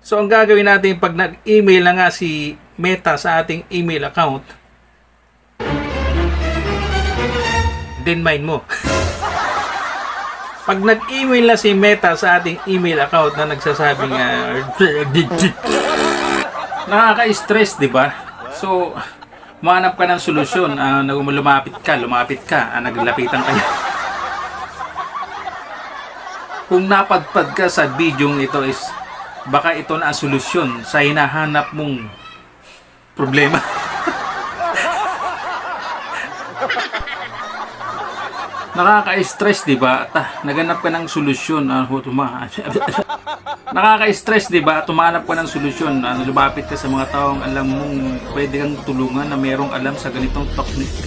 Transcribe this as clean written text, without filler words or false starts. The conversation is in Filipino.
So ang gagawin natin pag nag-email na nga si Meta sa ating email account, then mind mo. Pag nag-email na si Meta sa ating email account na nagsasabing nakaka-stress, di ba? So, humanap ka ng solusyon. Lumapit ka, naglapitan kayo. Kung napadpad ka sa bidyong ito is baka ito na ang solusyon sa hinahanap mong problema. Nakaka-stress, di ba? Naganap ka ng solusyon. Nakaka-stress, di ba? Tumanap ka ng solusyon. Lumapit ka sa mga taong alam mong pwede kang tulungan na mayroong alam sa ganitong technique.